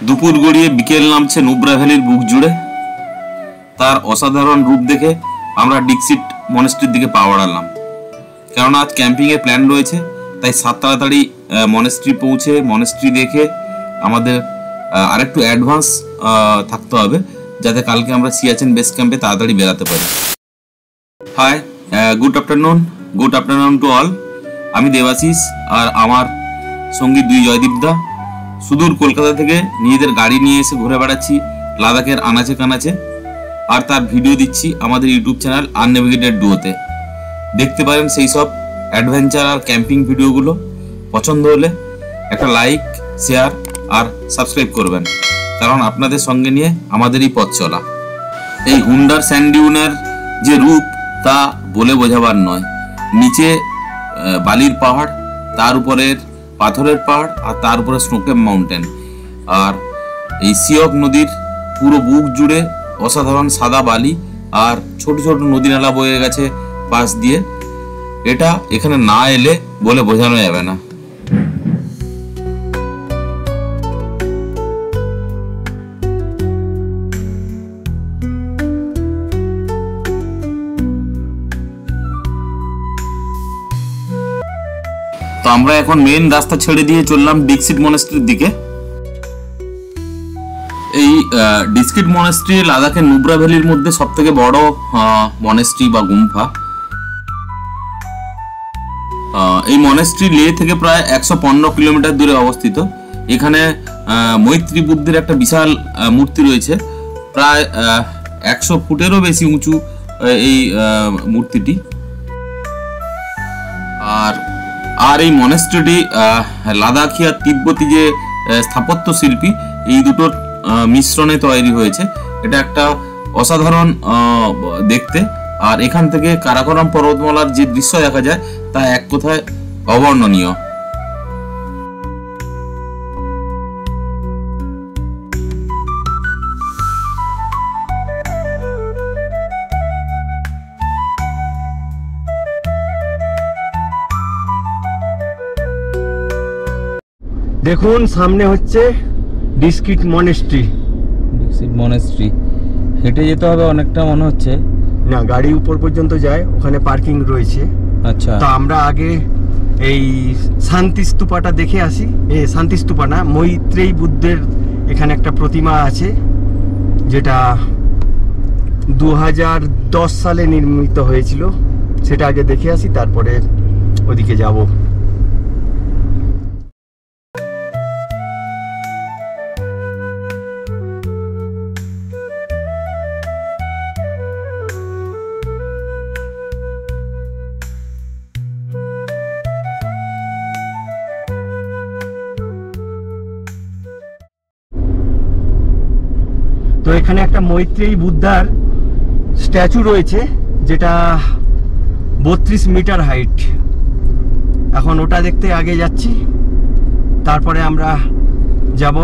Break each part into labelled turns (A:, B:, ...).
A: দুপুর গড়িয়ে বিকেল নামছে নুব্রা ভ্যালির বুক জুড়ে। তার অসাধারণ রূপ দেখে আমরা ডিক্সিট মনেস্ট্রির দিকে পা বাড়ালাম। কেননা আজ ক্যাম্পিংয়ের প্ল্যান রয়েছে, তাই তাড়াতাড়ি মনেস্ট্রি পৌঁছে মনেস্ট্রি দেখে আমাদের আরেকটু অ্যাডভান্স থাকতে হবে, যাতে কালকে আমরা সিয়াচেন বেস ক্যাম্পে তাড়াতাড়ি বেরাতে পারি। Hi, good afternoon to all. আমি দেবাশিস আর আমার সঙ্গী দুই জয়দীপদা সুদূর কলকাতা থেকে নিজেদের গাড়ি নিয়ে এসে ঘুরে বেড়াচ্ছি লাদাখের আনাচে কানাচে, আর তার ভিডিও দিচ্ছি আমাদের ইউটিউব চ্যানেল আননেভিগেটেড ডুয়োতে। দেখতে পারেন সেই সব অ্যাডভেঞ্চার আর ক্যাম্পিং ভিডিওগুলো। পছন্দ হলে একটা লাইক, শেয়ার আর সাবস্ক্রাইব করবেন, কারণ আপনাদের সঙ্গে নিয়ে আমাদের এই পথ চলা। এই হুন্ডার স্যান্ডিউনের যে রূপ তা বলে বোঝাবার নয়। নিচে বালির পাহাড়, তার উপরের পাথরের পাহাড়, আর তার উপরে স্নোকেপ মাউন্টেন, আর এই সিয়ক নদীর পুরো বুক জুড়ে অসাধারণ সাদা বালি আর ছোট ছোট নদী নালা বয়ে গেছে পাশ দিয়ে। এটা এখানে না এলে বলে বোঝানো যাবে না। তো আমরা এখন মেন রাস্তা ছেড়ে দিয়ে চললাম ডিক্সিট মনেস্ট্রির দিকে। এই ডিক্সিট মনেস্ট্রি লাদাখের নুব্রা ভ্যালির মধ্যে সব থেকে বড় মনেস্ট্রি বা গুম্ফা। এই মনেস্ট্রি লে থেকে প্রায় 115 কিলোমিটার দূরে অবস্থিত। এখানে মৈত্রী বুদ্ধের একটা বিশাল মূর্তি রয়েছে, প্রায় 100 ফুটেরও বেশি উঁচু এই মূর্তিটি। আর এই মনেস্ট্রিটি লাদাখি আর তিব্বতী যে স্থাপত্য শিল্পী, এই দুটোর মিশ্রণে তৈরি হয়েছে। এটা একটা অসাধারণ দেখতে। আর এখান থেকে কারাকোরাম পর্বতমালার যে দৃশ্য দেখা যায় তা এক কথায় অবর্ণনীয়।
B: দেখুন সামনে হচ্ছে ডিক্সিট মনেস্ট্রি।
C: হেঁটে যেতে হবে অনেকটা মনে হচ্ছে।
B: না, গাড়ি উপর পর্যন্ত যায়, ওখানে পার্কিং রয়েছে।
C: আচ্ছা,
B: তো আমরা আগে এই শান্তি স্তূপাটা দেখে আসি। শান্তি স্তূপা না, মৈত্রেয়ী বুদ্ধের এখানে একটা প্রতিমা আছে, যেটা 2010 সালে নির্মিত হয়েছিল। সেটা আগে দেখে আসি, তারপরে ওদিকে যাব। তো এখানে একটা মৈত্রেয়ী বুদ্ধার স্ট্যাচু রয়েছে, যেটা 32 মিটার হাইট। এখন ওটা দেখতে আগে যাচ্ছি, তারপরে আমরা যাব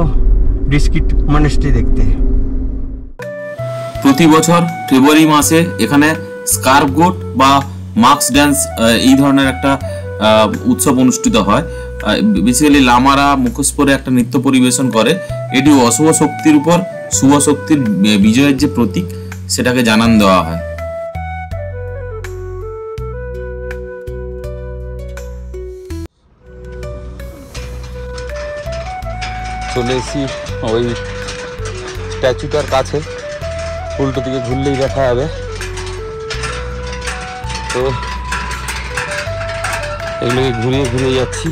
B: ডিক্সিট মনেস্ট্রি দেখতে।
A: প্রতি বছর ফেব্রুয়ারি মাসে এখানে স্কার্ফ গোট বা মাস্ক ড্যান্স এই ধরনের একটা উৎসব অনুষ্ঠিত হয়। বেসিক্যালি লামারা মুখোশ পরে একটা নৃত্য পরিবেশন করে। এটি অশুভ শক্তির উপর শুভ শক্তির বিজয়ের যে প্রতীক, সেটাকে জানান দেওয়া হয়।
C: চলে এসেছি ওই স্ট্যাচুটার কাছে, উল্টো দিকে ঘুরলেই দেখা যাবে। তো এগুলোকে ঘুরিয়ে ঘুরিয়ে যাচ্ছি।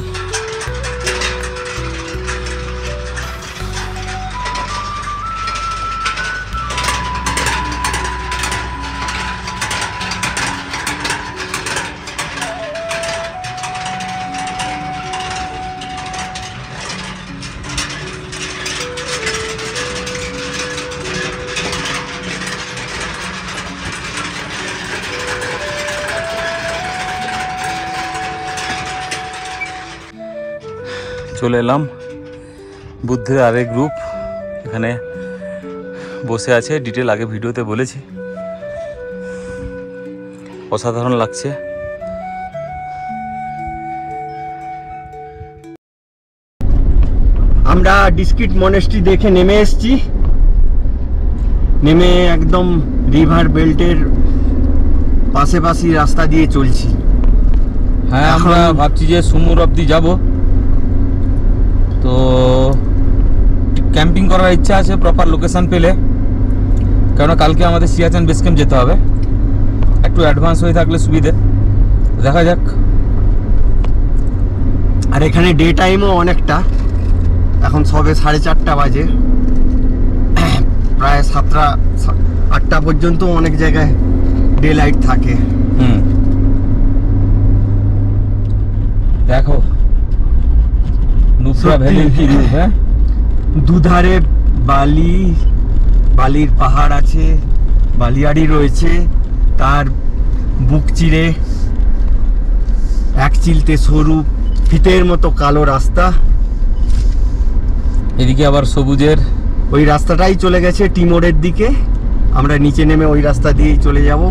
C: চলে এলাম বুদ্ধের আরেক গ্রুপ, এখানে বসে আছে। ডিটেল আগে ভিডিওতে বলেছি, অসাধারণ লাগছে।
B: আমরা আমরা ডিস্ট্রিক্ট মনেস্ট্রি দেখে নেমে এসেছি, নেমে একদম রিভার বেল্টের পাশাপাশি রাস্তা দিয়ে চলছি।
C: হ্যাঁ, আমরা ভাবছি যে সুমুর অবধি যাব। তো ক্যাম্পিং করার ইচ্ছা আছে প্রপার লোকেশন পেলে, কেননা কালকে আমাদের সিয়াচেন বেস ক্যাম্প যেতে হবে, একটু অ্যাডভান্স হয়ে থাকলে সুবিধে। দেখা যাক।
B: আর এখানে ডে টাইমও অনেকটা, এখন সবে 4:30 বাজে, প্রায় 7টা-8টা পর্যন্ত অনেক জায়গায় ডে লাইট থাকে।
C: দেখো নুব্রা ভ্যালির কি রূপ। হ্যাঁ,
B: দুধারে বালির পাহাড় আছে, বালিয়াড়ি রয়েছে, তার বুক চিরে এক চিলতে সরু ফিতের মতো কালো রাস্তা।
C: এদিকে আবার সবুজের
B: ওই রাস্তাটাই চলে গেছে টিমোরের দিকে, আমরা নিচে নেমে ওই রাস্তা দিয়েই চলে যাব।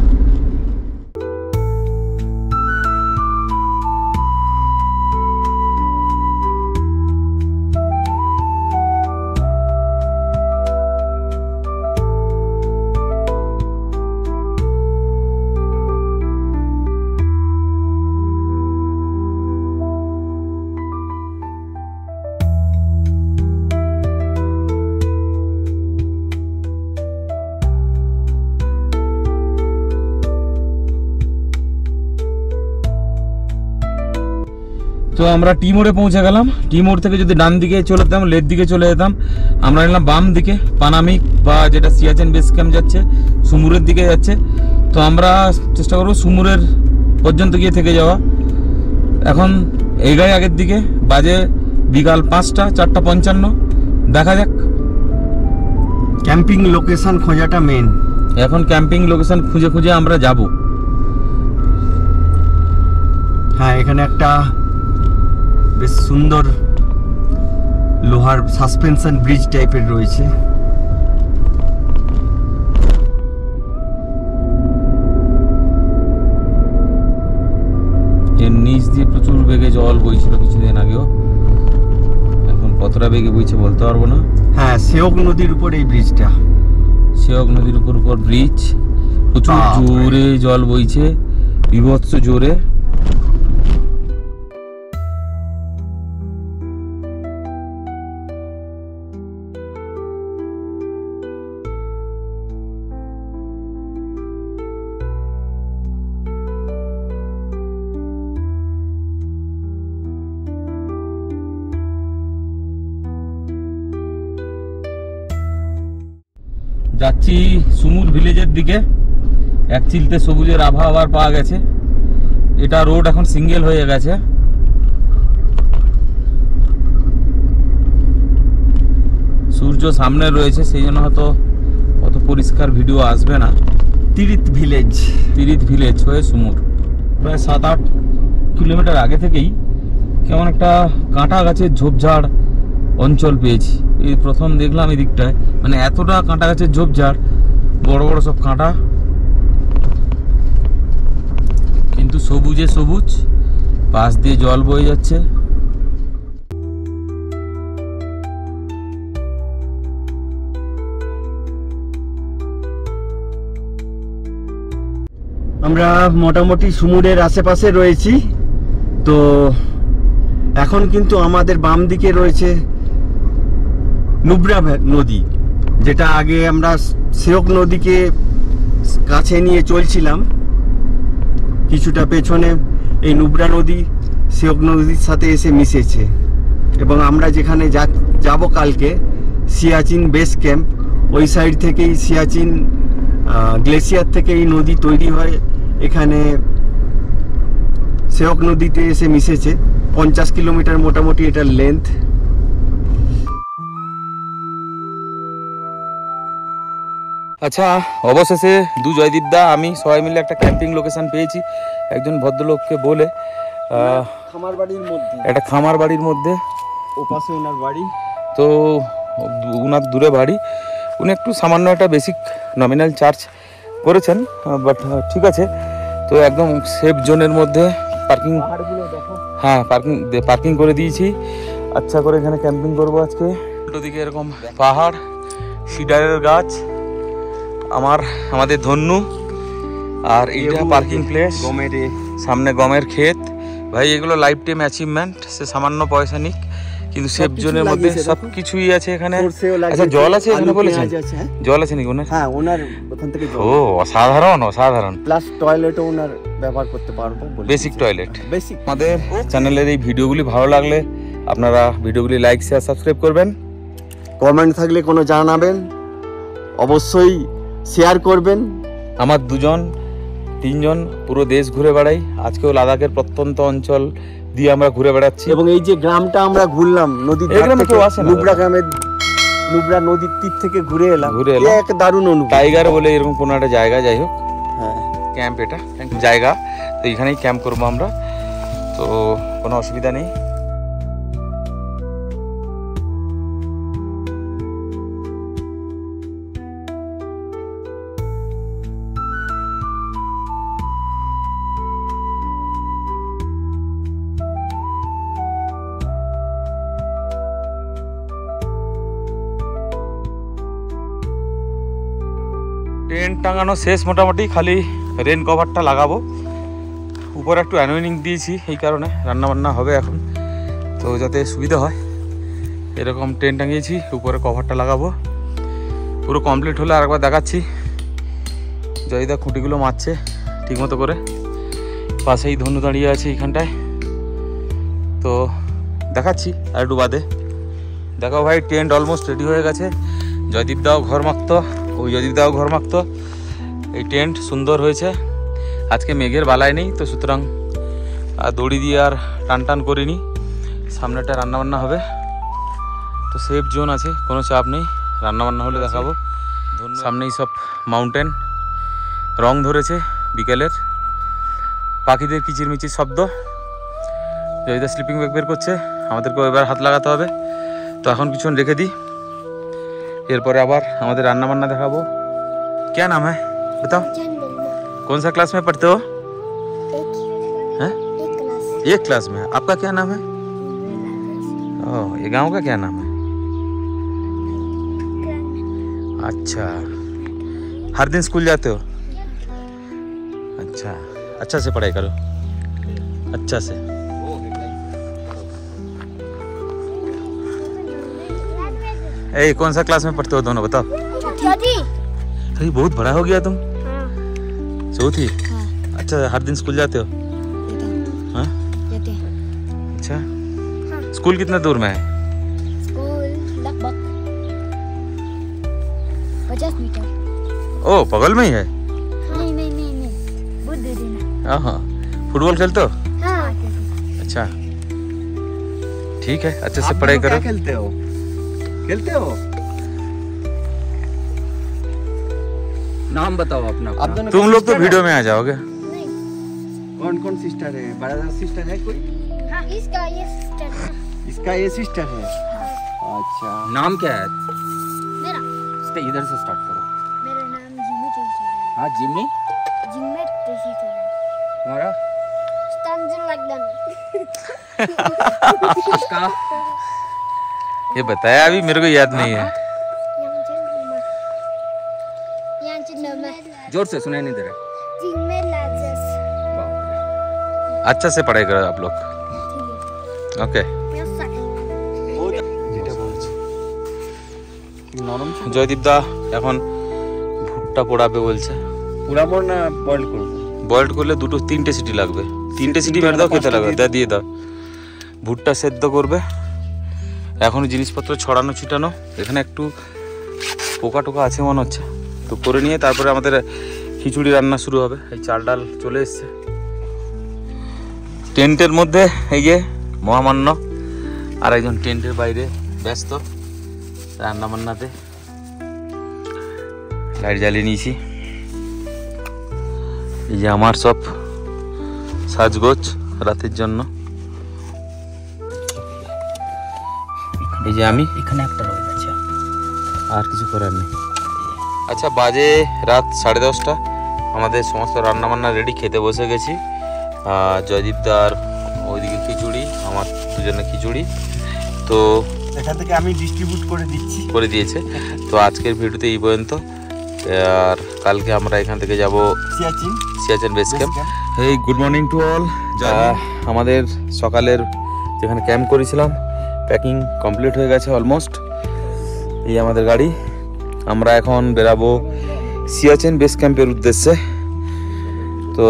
C: তো আমরা টি মোড়ে পৌঁছে গেলাম। টি মোড় থেকে যদি ডান দিকে চলে যেতাম, লেফট দিকে চলে যেতাম, আমরা নিলাম বাম দিকে পানামিক বা যেটা সিয়াচেন বেস ক্যাম্প যাচ্ছে সুমুরের দিকে যাচ্ছে। তো আমরা চেষ্টা করবো সুমুরের পর্যন্ত গিয়ে থেকে যাওয়া। এখন এগাই আগের দিকে, বাজে বিকাল 5টা, 4:55। দেখা যাক।
B: ক্যাম্পিং লোকেশন খোঁজাটা মেন।
C: এখন ক্যাম্পিং লোকেশন খুঁজে খুঁজে আমরা যাব।
B: হ্যাঁ, এখানে একটা বেশ সুন্দর লোহার সাসপেনশন ব্রিজ টাইপের রয়েছে।
C: এর নিচ দিয়ে প্রচুর বেগে জল বইছিল কিছুদিন আগেও, এখন কতটা বেগে বইছে বলতে পারবো না।
B: হ্যাঁ, সেওক নদীর উপর এই ব্রিজটা।
C: সেওক নদীর উপর ব্রিজ, প্রচুর জোরে জল বইছে, বিভৎস জোরে। যাচ্ছি সুমুর ভিলেজের দিকে। এক চিলতে সবুজের আবহাওয়ার পাওয়া গেছে। এটা রোড এখন সিঙ্গেল হয়ে গেছে। সূর্য সামনে রয়েছে, সেই জন্য হয়তো অত পরিষ্কার ভিডিও আসবে না।
B: তিরিত ভিলেজ
C: হয়ে সুমুর প্রায় 7-8 কিলোমিটার আগে থেকেই কেমন একটা কাঁটা গাছের ঝোপঝাড় অঞ্চল পেয়েছি। এই প্রথম দেখলাম এই দিকটায়, মানে এতটা কাঁটা গাছের ঝোপঝাড়, বড় বড় সব কাঁটা, কিন্তু সবুজে সবুজ, পাশ দিয়ে জল বয়ে যাচ্ছে।
B: আমরা মোটামুটি সুমুরের আশেপাশে রয়েছি। তো এখন কিন্তু আমাদের বাম দিকে রয়েছে নুব্রা নদী, যেটা আগে আমরা সেওক নদীকে কাছে নিয়ে চলছিলাম। কিছুটা পেছনে এই নুব্রা নদী সেওক নদীর সাথে এসে মিশেছে, এবং আমরা যেখানে যাব কালকে সিয়াচিন বেস ক্যাম্প, ওই সাইড থেকেই সিয়াচিন গ্লেসিয়ার থেকে এই নদী তৈরি হয়, এখানে সেওক নদীতে এসে মিশেছে। 50 কিলোমিটার মোটামুটি এটার লেন্থ।
C: আচ্ছা, অবশেষে জয়দীপ দা আমি সবাই মিলে একটা ক্যাম্পিং লোকেশন পেয়েছি একজন ভদ্রলোককে বলে। একটা খামার বাড়ির মধ্যে,
B: ওপাশে ওনার বাড়ি।
C: তো ওনার দূরে বাড়ি, উনি একটু সামান্য একটা বেসিক নমিনাল চার্জ করেছেন, বাট ঠিক আছে। তো একদম সেফ জোনের মধ্যে পার্কিং, হ্যাঁ পার্কিং করে দিয়েছি। আচ্ছা করে এখানে ক্যাম্পিং করবো আজকে। দুদিকে এরকম পাহাড়, সিডারের গাছ, আমাদের ধন্যু, আর এইটা পার্কিং প্লেস, সামনে গমের ক্ষেত। ভাই এগুলো লাইফ টাইম অ্যাচিভমেন্ট, সে সামান্য পয়সা নিক কিন্তু সেফ জোনের মধ্যে সব কিছুই আছে এখানে। আচ্ছা জল আছে এখানে বলেছেন? জল আছে নাকি ওনার?
B: হ্যাঁ, ওনার ওখান থেকে জল।
C: ও অসাধারণ অসাধারণ।
B: প্লাস টয়লেটও ওনার ব্যবহার করতে পারবো,
C: বেসিক টয়লেট।
B: বেসিক।
C: আমাদের চ্যানেলের এই ভিডিওগুলি ভালো লাগলে আপনারা ভিডিওগুলি লাইক শেয়ার সাবস্ক্রাইব করবেন।
B: কমেন্ট থাকলে কোনো জানাবেন, অবশ্যই শেয়ার করবেন।
C: আমার 2-3জন পুরো দেশ ঘুরে বেড়াই, আজকেও লাদাখের প্রত্যন্ত অঞ্চল দিয়ে আমরা ঘুরে বেড়াচ্ছি।
B: এবং এই যে গ্রামটা আমরা ঘুরলাম, নদীর ধার থেকে, নুব্রা গ্রামের, নুব্রা নদীর তীর থেকে ঘুরে এলাম, এক দারুণ অনুভূতি।
C: টাইগার বলে এরকম কোনো একটা জায়গা, যাই হোক
B: হ্যাঁ
C: ক্যাম্প, এটা জায়গা, তো এখানেই ক্যাম্প করবো আমরা, তো কোনো অসুবিধা নেই। টেন্ট টাঙানো শেষ মোটামুটি, খালি রেন কভারটা লাগাবো। উপরে একটু অ্যানোয়িং দিয়েছি এই কারণে, রান্নাবান্না হবে এখন, তো যাতে সুবিধা হয় এরকম টেন্ট টাঙিয়েছি, উপরে কভারটা লাগাবো। পুরো কমপ্লিট হলে আরেকবার দেখাচ্ছি। জয়দা খুঁটিগুলো মারছে ঠিকমতো করে, পাশেই ধনু দাঁড়িয়ে আছে এইখানটায়, তো দেখাচ্ছি আর একটু বাদে। দেখো ভাই টেন্ট অলমোস্ট রেডি হয়ে গেছে। জয়দীপ দাও ঘর মাখতো, ওই জয়দীপ দাও ঘর মাখতো। এই টেন্ট সুন্দর হয়েছে। আজকে মেঘের বালাই নেই, তো সুতরাং দড়ি দিয়ে আর টান টান করিনি। সামনেটা রান্নাবান্না হবে, তো সেফ জোন আছে, কোনো চাপ নেই। রান্নাবান্না হলে দেখাবো। সামনেই সব মাউন্টেন, রং ধরেছে বিকেলের, পাখিদের কিচিরমিচির শব্দ। জয়দা স্লিপিং ব্যাগ বের করছে, আমাদেরকে এবার হাত লাগাতে হবে, তো এখন কিছুক্ষণ রেখে দিই, এরপরে আবার আমাদের রান্নাবান্না দেখাবো। क्या नाम है बताओ? कौन सा क्लास में पढ़ते हो? हैं? एक क्लास में। आपका क्या नाम है? ओह, ये गांव का क्या नाम है? अच्छा, हर दिन स्कूल जाते हो? अच्छा, अच्छा से पढ़ाई करो, अच्छा से। ए, कौन सा क्लास में पढ़ते हो दोनों बताओ? अरे बहुत बड़ा हो गया तुम। चौथी? अच्छा, हर दिन स्कूल जाते हो? हाँ? अच्छा, स्कूल कितना दूर में है?
D: स्कूल लगभग 50 मीटर।
C: ओ बगल में ही है।
D: नहीं बहुत दूर है।
C: हाँ, फुटबॉल खेलते हो?
D: हाँ
C: अच्छा ठीक है, अच्छे से पढ़ाई करो।
B: खेलते हो? नाम बताओ अपना।
C: तुम लोग तो वीडियो में आ जाओगे।
D: नहीं।
B: कौन सिस्टर है? ब्रदर सिस्टर है कोई?
D: हाँ इसका ये सिस्टर है।
B: इसका ये सिस्टर है। अच्छा,
E: नाम क्या है?
D: मेरा
E: इधर से स्टार्ट करो।
D: मेरा नाम जिम्मी टेसी है।
E: हाँ जिम्मी।
D: जिम्मी टेसी है।
E: तुम्हारा?
D: स्टैंडर्ड लगदन।
E: इसका?
C: ये बताया अभी मेरे को याद नहीं है।
E: जोर से सुनाई नहीं दे रहा।
D: जिम्मी लाजस।
C: अच्छा से पढ़ाई करो आप लोग, ओके। জয়দীপ দা এখন ভুট্টা পোড়াবে বলছে।
B: পুরাবো না বয়েল করবো?
C: বয়েলড করলে 3টে সিটি লাগবে, 3টে সিটি মেরে দাও, খেতে লাগবে, দিয়ে দাও। ভুট্টা সেদ্ধ করবে, এখনো জিনিসপত্র ছড়ানো ছিটানো, এখানে একটু পোকা টোকা আছে মনে হচ্ছে, তো করে নিয়ে তারপরে আমাদের খিচুড়ি রান্না শুরু হবে। এই চাল ডাল চলে এসছে টেন্টের মধ্যে, এই যে মহামান্য আর একজন টেন্টের বাইরে ব্যস্ত রান্না বান্নাতে। লাইট জ্বালিয়ে নিয়েছি, এই যে আমার সব সাজগোজ রাতের জন্য। এই যে আমি
E: এখানে একটা রয়ে গেছে,
C: আর কিছু করার নেই। আচ্ছা বাজে রাত 10:30, আমাদের সমস্ত রান্নাবান্না রেডি, খেতে বসে গেছি। জয়দীপ দার ওইদিকে খিচুড়ি, আমার দুজনে খিচুড়ি, তো
B: এখান থেকে আমি ডিস্ট্রিবিউট করে দিচ্ছি।
C: করে দিয়েছে। তো আজকের ভিডিওতে এই পর্যন্ত, আর কালকে আমরা এখান থেকে যাব সিয়াচেন বেস ক্যাম্প। এই গুড মর্নিং টু অল। আমাদের সকালের যেখানে ক্যাম্প করেছিলাম প্যাকিং কমপ্লিট হয়ে গেছে অলমোস্ট। এই আমাদের গাড়ি, আমরা এখন বেরাবো সিয়াচেন বেস ক্যাম্পের উদ্দেশ্যে। তো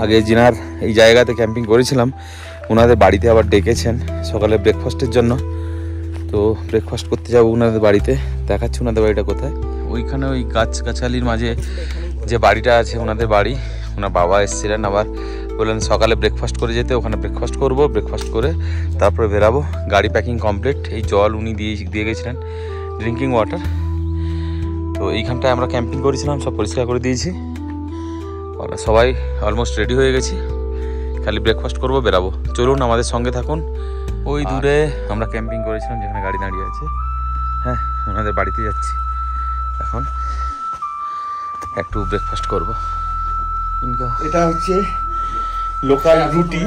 C: আগে জিনার এই জায়গাতে ক্যাম্পিং করেছিলাম, ওনাদের বাড়িতে আবার ডেকেছেন সকালে ব্রেকফাস্টের জন্য। তো ব্রেকফাস্ট করতে যাবো ওনাদের বাড়িতে, দেখাচ্ছি ওনাদের বাড়িটা কোথায়। ওইখানে ওই গাছগাছালির মাঝে যে বাড়িটা আছে ওনাদের বাড়ি। ওনার বাবা এসেছিলেন, আবার বললেন সকালে ব্রেকফাস্ট করে যেতে, ওখানে ব্রেকফাস্ট করবো, ব্রেকফাস্ট করে তারপরে বেরাবো। গাড়ি প্যাকিং কমপ্লিট। এই জল উনি দিয়ে গেছিলেন, ড্রিঙ্কিং ওয়াটার। তো এইখানটায় আমরা ক্যাম্পিং করেছিলাম, সব পরিষ্কার করে দিয়েছি। আমরা সবাই অলমোস্ট রেডি হয়ে গেছি, খালি ব্রেকফাস্ট করবো, বেরাবো। চলুন আমাদের সঙ্গে থাকুন। ওই দূরে আমরা ক্যাম্পিং করেছিলাম যেখানে গাড়ি দাঁড়িয়ে আছে, হ্যাঁ ওনাদের বাড়িতে যাচ্ছি এখন, একটু ব্রেকফাস্ট করবো।
B: এটা হচ্ছে লোকাল রুটি,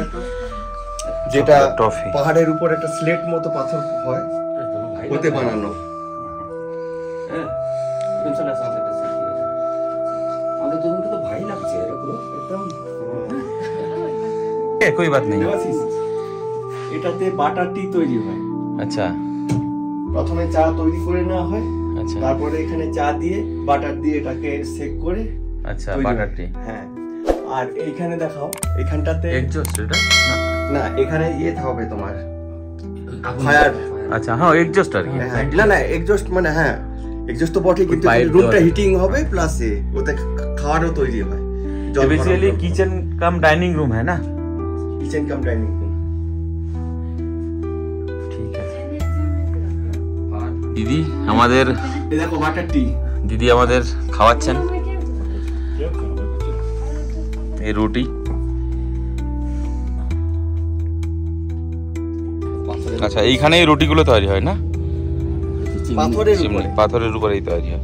B: যেটা
C: টফি
B: পাহাড়ের উপর একটা স্লেট মতো পাথর হয়, ওতে বানানো।
C: कोई बात नहीं।
B: এটাতে বাটার টি তৈরি হয়।
C: अच्छा,
B: প্রথমে চা তৈরি করে নেওয়া হয়,
C: अच्छा,
B: তারপরে এখানে চা দিয়ে বাটার দিয়ে এটাকে সেক করে
C: अच्छा
B: তৈরি
C: বাটার
B: হয়।
C: টি।
B: হ্যাঁ, আর এইখানে দেখাও, এখানটাতে
C: এক্সজস্ট এটা
B: না, এখানে ইয়ে হবে তোমার ফায়ার।
C: আচ্ছা, হ্যাঁ এক্সজস্ট আর কি।
B: না না, এক্সজস্ট মানে হ্যাঁ এক্সজস্ট তো বটে, কিন্তু
C: pipe
B: রুমটা
C: দেওয়া।
B: হিটিং হবে প্লাস ওতে খাওয়ারও তৈরি হয়।
C: ये बेसिकली किचन कम डाइनिंग रूम है ना?
B: Kitchen cum dining room.
C: ठीक है। দিদি আমাদের,
B: এই দেখো বাটার টি,
C: দিদি আমাদের খাওয়াচ্ছেন এই রুটি। আচ্ছা, এইখানে এই রুটিগুলো তৈরি হয় না?
B: পাথরের উপরে।
C: পাথরের উপরেই তৈরি হয়।